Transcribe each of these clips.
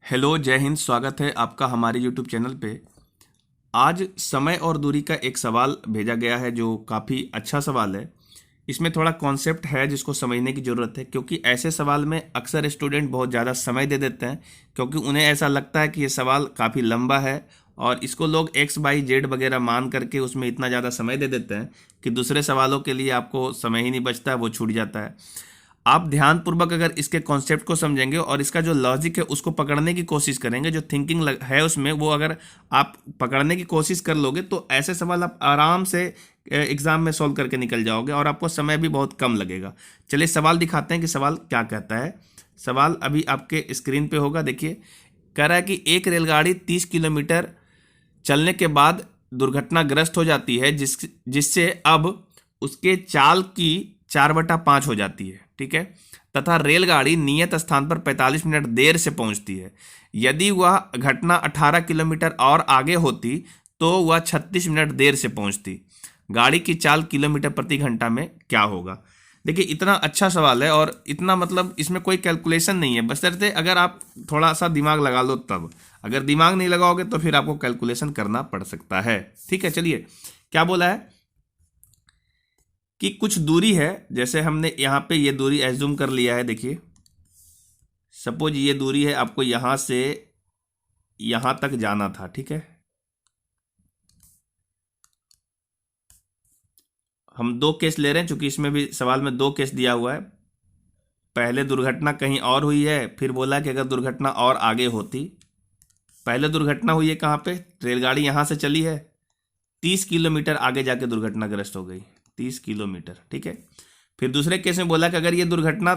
Hello, जय हिंद। स्वागत है आपका हमारे यूट्यूब चैनल पे। आज समय और दूरी का एक सवाल भेजा गया है जो काफ़ी अच्छा सवाल है। इसमें थोड़ा कॉन्सेप्ट है जिसको समझने की ज़रूरत है, क्योंकि ऐसे सवाल में अक्सर स्टूडेंट बहुत ज़्यादा समय दे देते हैं, क्योंकि उन्हें ऐसा लगता है कि ये सवाल काफ़ी लंबा है और इसको लोग एक्स वाई जेड वगैरह मान करके उसमें इतना ज़्यादा समय दे देते हैं कि दूसरे सवालों के लिए आपको समय ही नहीं बचता है, वो छूट जाता है। आप ध्यानपूर्वक अगर इसके कॉन्सेप्ट को समझेंगे और इसका जो लॉजिक है उसको पकड़ने की कोशिश करेंगे, जो थिंकिंग है उसमें वो अगर आप पकड़ने की कोशिश कर लोगे तो ऐसे सवाल आप आराम से एग्ज़ाम में सॉल्व करके निकल जाओगे और आपको समय भी बहुत कम लगेगा। चलिए सवाल दिखाते हैं कि सवाल क्या कहता है। सवाल अभी आपके स्क्रीन पे होगा, देखिए। कह रहा है कि एक रेलगाड़ी 30 किलोमीटर चलने के बाद दुर्घटनाग्रस्त हो जाती है, जिससे अब उसके चाल की 4/5 हो जाती है, ठीक है, तथा रेलगाड़ी नियत स्थान पर 45 मिनट देर से पहुंचती है। यदि वह घटना 18 किलोमीटर और आगे होती तो वह 36 मिनट देर से पहुंचती। गाड़ी की चाल किलोमीटर प्रति घंटा में क्या होगा? देखिए, इतना अच्छा सवाल है और इतना मतलब इसमें कोई कैलकुलेशन नहीं है, बशर्ते अगर आप थोड़ा सा दिमाग लगा लो तब। अगर दिमाग नहीं लगाओगे तो फिर आपको कैलकुलेशन करना पड़ सकता है। ठीक है, चलिए क्या बोला है कि कुछ दूरी है, जैसे हमने यहाँ पे ये दूरी एज्यूम कर लिया है। देखिए, सपोज ये दूरी है, आपको यहाँ से यहाँ तक जाना था, ठीक है। हम दो केस ले रहे हैं, चूंकि इसमें भी सवाल में दो केस दिया हुआ है। पहले दुर्घटना कहीं और हुई है, फिर बोला कि अगर दुर्घटना और आगे होती। पहले दुर्घटना हुई है कहाँ पे? रेलगाड़ी यहाँ से चली है, 30 किलोमीटर आगे जाके दुर्घटनाग्रस्त हो गई, 30 किलोमीटर, ठीक है। फिर दूसरे केस में बोला कि अगर ये दुर्घटना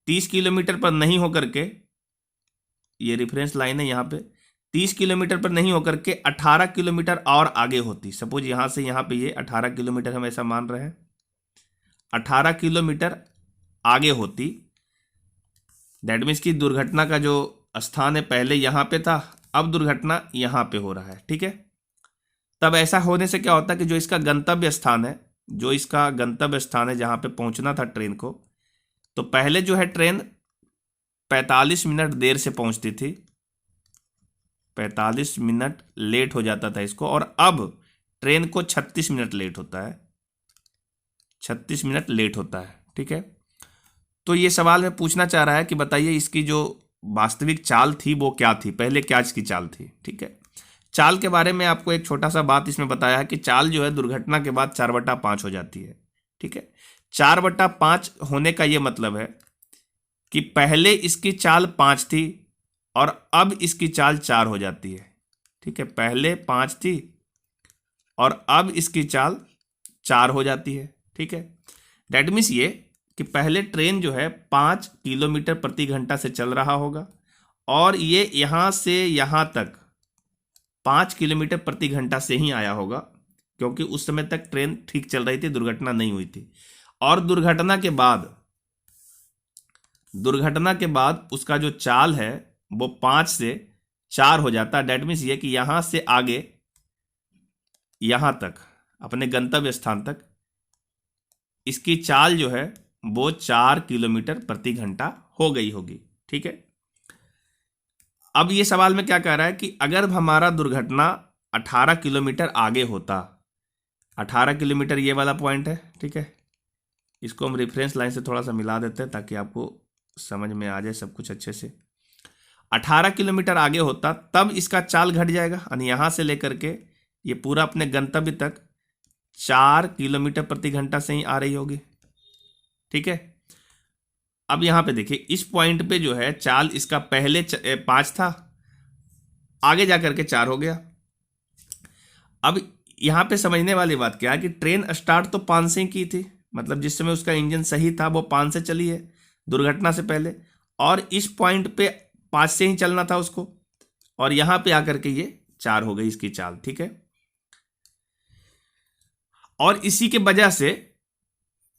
30 किलोमीटर पर नहीं होकर के, ये रेफरेंस लाइन है यहाँ पे, 30 किलोमीटर पर नहीं होकर के 18 किलोमीटर और आगे होती। सपोज यहाँ से यहाँ पे ये 18 किलोमीटर हम ऐसा मान रहे हैं, 18 किलोमीटर आगे होती। दैट मीन्स की दुर्घटना का जो स्थान है पहले यहाँ पे था, अब दुर्घटना यहाँ पे हो रहा है, ठीक है। तब ऐसा होने से क्या होता है कि जो इसका गंतव्य स्थान है, जहाँ पे पहुंचना था ट्रेन को, तो पहले जो है ट्रेन 45 मिनट देर से पहुंचती थी, 45 मिनट लेट हो जाता था इसको, और अब ट्रेन को 36 मिनट लेट होता है, 36 मिनट लेट होता है, ठीक है। तो ये सवाल में पूछना चाह रहा है कि बताइए इसकी जो वास्तविक चाल थी वो क्या थी, पहले क्या इसकी चाल थी, ठीक है। चाल के बारे में आपको एक छोटा सा बात इसमें बताया है कि चाल जो है दुर्घटना के बाद 4/5 हो जाती है, ठीक है। 4/5 होने का ये मतलब है कि पहले इसकी चाल 5 थी और अब इसकी चाल 4 हो जाती है, ठीक है। पहले 5 थी और अब इसकी चाल 4 हो जाती है, ठीक है। दैट मीन्स ये कि पहले ट्रेन जो है 5 किलोमीटर प्रति घंटा से चल रहा होगा और ये यहाँ से यहाँ तक 5 किलोमीटर प्रति घंटा से ही आया होगा, क्योंकि उस समय तक ट्रेन ठीक चल रही थी, दुर्घटना नहीं हुई थी। और दुर्घटना के बाद उसका जो चाल है वो 5 से 4 हो जाता है। डेट मीन्स ये कि यहां से आगे यहां तक अपने गंतव्य स्थान तक इसकी चाल जो है वो 4 किलोमीटर प्रति घंटा हो गई होगी, ठीक है। अब ये सवाल में क्या कह रहा है कि अगर हमारा दुर्घटना 18 किलोमीटर आगे होता, 18 किलोमीटर ये वाला पॉइंट है, ठीक है। इसको हम रेफरेंस लाइन से थोड़ा सा मिला देते हैं ताकि आपको समझ में आ जाए सब कुछ अच्छे से। 18 किलोमीटर आगे होता तब इसका चाल घट जाएगा, यानी यहां से लेकर के ये पूरा अपने गंतव्य तक 4 किलोमीटर प्रति घंटा से ही आ रही होगी, ठीक है। अब यहां पे देखिए, इस पॉइंट पे जो है चाल इसका पहले 5 था, आगे जाकर के 4 हो गया। अब यहां पे समझने वाली बात क्या है कि ट्रेन स्टार्ट तो 5 से ही की थी, मतलब जिस समय उसका इंजन सही था वो 5 से चली है दुर्घटना से पहले, और इस पॉइंट पे 5 से ही चलना था उसको, और यहां पे आकर के ये 4 हो गई इसकी चाल, ठीक है। और इसी के वजह से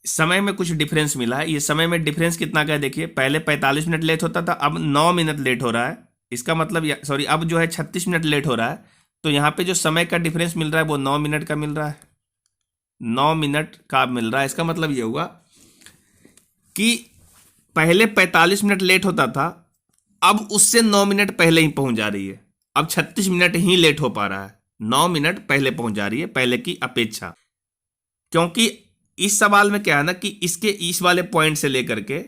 समय में कुछ डिफरेंस मिला है। ये समय में डिफरेंस कितना का है देखिए, पहले 45 मिनट लेट होता था, अब 9 मिनट लेट हो रहा है। इसका मतलब सॉरी, अब जो है 36 मिनट लेट हो रहा है, तो यहां पे जो समय का डिफरेंस मिल रहा है वो 9 मिनट का मिल रहा है, 9 मिनट का मिल रहा है। इसका मतलब ये हुआ कि पहले 45 मिनट लेट होता था, अब उससे 9 मिनट पहले ही पहुंच जा रही है। अब 36 मिनट ही लेट हो पा रहा है, 9 मिनट पहले पहुंच जा रही है पहले की अपेक्षा। क्योंकि इस सवाल में क्या है ना कि इसके इस वाले पॉइंट से लेकर के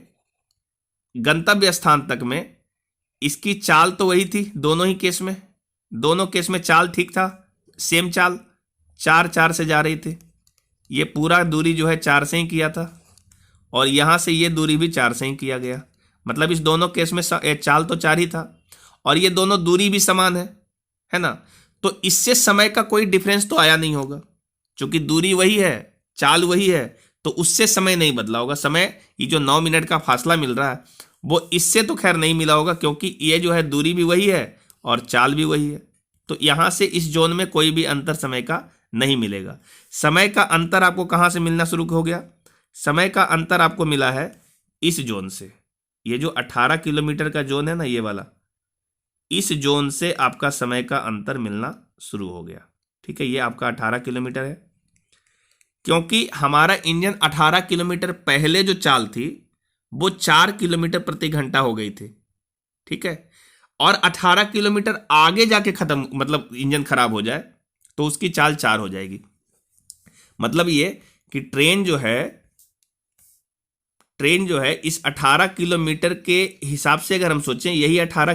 गंतव्य स्थान तक में इसकी चाल तो वही थी दोनों ही केस में, दोनों केस में चाल ठीक था, सेम चाल 4 से जा रही थी। ये पूरा दूरी जो है 4 से ही किया था और यहां से ये दूरी भी 4 से ही किया गया। मतलब इस दोनों केस में चाल तो 4 ही था और ये दोनों दूरी भी समान है ना। तो इससे समय का कोई डिफरेंस तो आया नहीं होगा, क्योंकि दूरी वही है, चाल वही है, तो उससे समय नहीं बदला होगा। समय ये जो 9 मिनट का फासला मिल रहा है वो इससे तो खैर नहीं मिला होगा, क्योंकि ये जो है दूरी भी वही है और चाल भी वही है। तो यहां से इस जोन में कोई भी अंतर समय का नहीं मिलेगा। समय का अंतर आपको कहां से मिलना शुरू हो गया? समय का अंतर आपको मिला है इस जोन से। ये जो 18 किलोमीटर का जोन है ना, ये वाला, इस जोन से आपका समय का अंतर मिलना शुरू हो गया। ठीक है, ये आपका 18 किलोमीटर है, क्योंकि हमारा इंजन 18 किलोमीटर पहले जो चाल थी वो 4 किलोमीटर प्रति घंटा हो गई थी। ठीक है, और 18 किलोमीटर आगे जाके खत्म, मतलब इंजन खराब हो जाए तो उसकी चाल 4 हो जाएगी। मतलब ये कि ट्रेन जो है इस 18 किलोमीटर के हिसाब से अगर हम सोचें, यही 18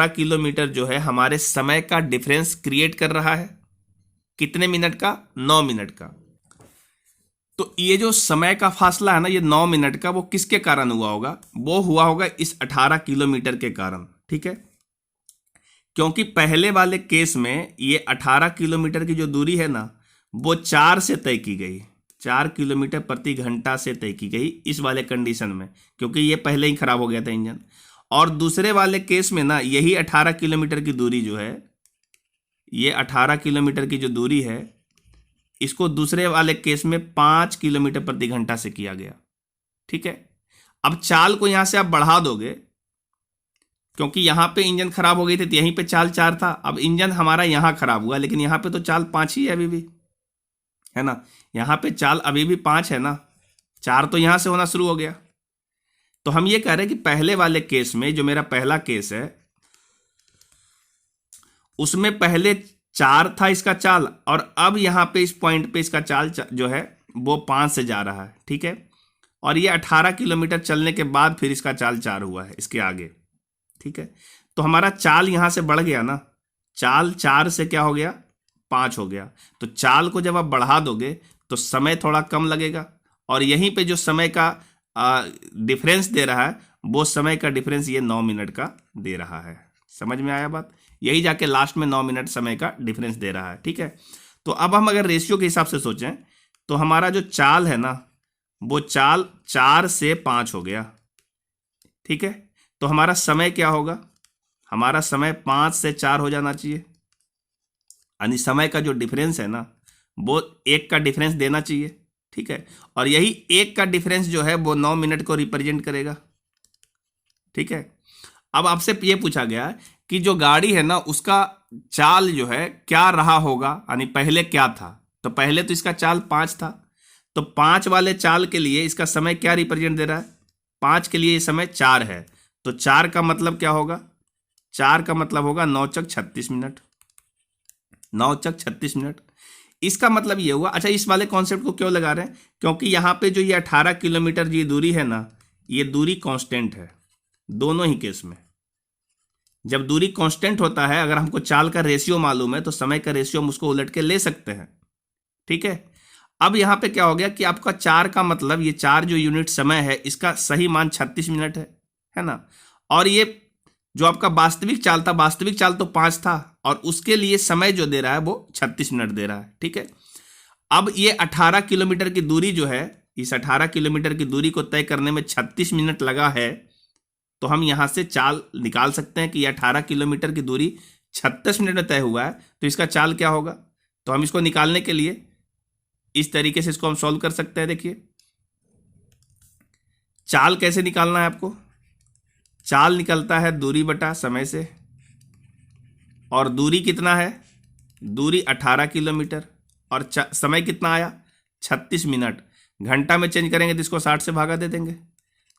किलोमीटर जो है हमारे समय का डिफरेंस क्रिएट कर रहा है। कितने मिनट का? 9 मिनट का। तो ये जो समय का फासला है ना, ये 9 मिनट का, वो किसके कारण हुआ होगा? वो हुआ होगा इस 18 किलोमीटर के कारण। ठीक है, क्योंकि पहले वाले केस में ये 18 किलोमीटर की जो दूरी है ना, वो 4 से तय की गई, 4 किलोमीटर प्रति घंटा से तय की गई इस वाले कंडीशन में, क्योंकि ये पहले ही खराब हो गया था इंजन। और दूसरे वाले केस में ना, यही 18 किलोमीटर की दूरी जो है, ये 18 किलोमीटर की जो दूरी है, इसको दूसरे वाले केस में 5 किलोमीटर प्रति घंटा से किया गया। ठीक है, अब चाल को यहां से आप बढ़ा दोगे, क्योंकि यहां पे इंजन खराब हो गई थी तो यहीं पे चाल 4 था। अब इंजन हमारा यहां खराब हुआ, लेकिन यहां पे तो चाल 5 ही है अभी भी, है ना। यहां पे चाल अभी भी 5 है ना, 4 तो यहां से होना शुरू हो गया। तो हम ये कह रहे हैं कि पहले वाले केस में, जो मेरा पहला केस है, उसमें पहले 4 था इसका चाल, और अब यहां पे इस पॉइंट पे इसका चाल जो है वो 5 से जा रहा है। ठीक है, और ये 18 किलोमीटर चलने के बाद फिर इसका चाल 4 हुआ है इसके आगे। ठीक है, तो हमारा चाल यहां से बढ़ गया ना, चाल 4 से क्या हो गया? 5 हो गया। तो चाल को जब आप बढ़ा दोगे तो समय थोड़ा कम लगेगा, और यहीं पे जो समय का डिफरेंस दे रहा है, वो समय का डिफरेंस ये 9 मिनट का दे रहा है। समझ में आया बात? यही जाके लास्ट में 9 मिनट समय का डिफरेंस दे रहा है। ठीक है, तो अब हम अगर रेशियो के हिसाब से सोचें तो हमारा जो चाल है ना, वो चाल 4 से 5 हो गया। ठीक है, तो हमारा समय क्या होगा? हमारा समय 5 से 4 हो जाना चाहिए, यानी समय का जो डिफरेंस है ना, वो 1 का डिफरेंस देना चाहिए। ठीक है, और यही 1 का डिफरेंस जो है वो 9 मिनट को रिप्रेजेंट करेगा। ठीक है, अब आपसे ये पूछा गया कि जो गाड़ी है ना, उसका चाल जो है क्या रहा होगा, यानी पहले क्या था। तो पहले तो इसका चाल 5 था, तो 5 वाले चाल के लिए इसका समय क्या रिप्रेजेंट दे रहा है? 5 के लिए ये समय 4 है, तो 4 का मतलब क्या होगा? 4 का मतलब होगा 9 चक 36 मिनट, 9 चक 36 मिनट। इसका मतलब ये हुआ। अच्छा, इस वाले कॉन्सेप्ट को क्यों लगा रहे हैं? क्योंकि यहाँ पे जो ये 18 किलोमीटर की दूरी है ना, ये दूरी कांस्टेंट है दोनों ही केस में। जब दूरी कांस्टेंट होता है, अगर हमको चाल का रेशियो मालूम है तो समय का रेशियो हम उसको उलट के ले सकते हैं। ठीक है, अब यहाँ पे क्या हो गया कि आपका 4 का मतलब, ये 4 जो यूनिट समय है, इसका सही मान 36 मिनट है ना। और ये जो आपका वास्तविक चाल था, वास्तविक चाल तो 5 था, और उसके लिए समय जो दे रहा है वो 36 मिनट दे रहा है। ठीक है, अब ये 18 किलोमीटर की दूरी जो है, इस 18 किलोमीटर की दूरी को तय करने में 36 मिनट लगा है, तो हम यहां से चाल निकाल सकते हैं कि ये 18 किलोमीटर की दूरी 36 मिनट में तय हुआ है, तो इसका चाल क्या होगा। तो हम इसको निकालने के लिए इस तरीके से इसको हम सॉल्व कर सकते हैं। देखिए, चाल कैसे निकालना है आपको? चाल निकलता है दूरी बटा समय से, और दूरी कितना है? दूरी 18 किलोमीटर, और समय कितना आया? 36 मिनट। घंटा में चेंज करेंगे तो इसको 60 से भागा दे देंगे,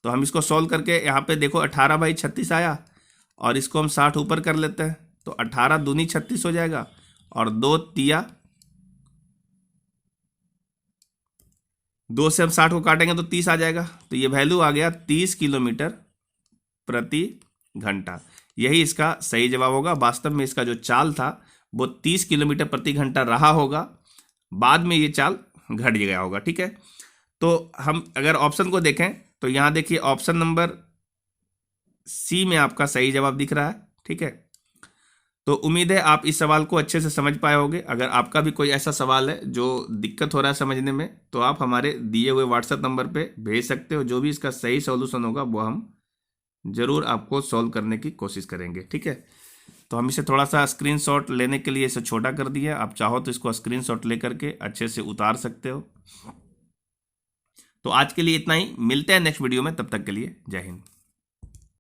तो हम इसको सॉल्व करके यहाँ पे देखो 18/36 आया, और इसको हम 60 ऊपर कर लेते हैं, तो 18 दूनी 36 हो जाएगा, और 2 तिया 2 से हम 60 को काटेंगे तो 30 आ जाएगा। तो ये वैल्यू आ गया 30 किलोमीटर प्रति घंटा। यही इसका सही जवाब होगा। वास्तव में इसका जो चाल था वो 30 किलोमीटर प्रति घंटा रहा होगा, बाद में ये चाल घट गया होगा। ठीक है, तो हम अगर ऑप्शन को देखें तो यहाँ देखिए ऑप्शन नंबर सी में आपका सही जवाब दिख रहा है। ठीक है, तो उम्मीद है आप इस सवाल को अच्छे से समझ पाए होंगे। अगर आपका भी कोई ऐसा सवाल है जो दिक्कत हो रहा है समझने में, तो आप हमारे दिए हुए व्हाट्सएप नंबर पे भेज सकते हो। जो भी इसका सही सॉल्यूशन होगा वो हम जरूर आपको सॉल्व करने की कोशिश करेंगे। ठीक है, तो हम इसे थोड़ा सा स्क्रीनशॉट लेने के लिए इसे छोटा कर दिया। आप चाहो तो इसको स्क्रीनशॉट लेकर के अच्छे से उतार सकते हो। तो आज के लिए इतना ही, मिलते हैं नेक्स्ट वीडियो में, तब तक के लिए जय हिंद।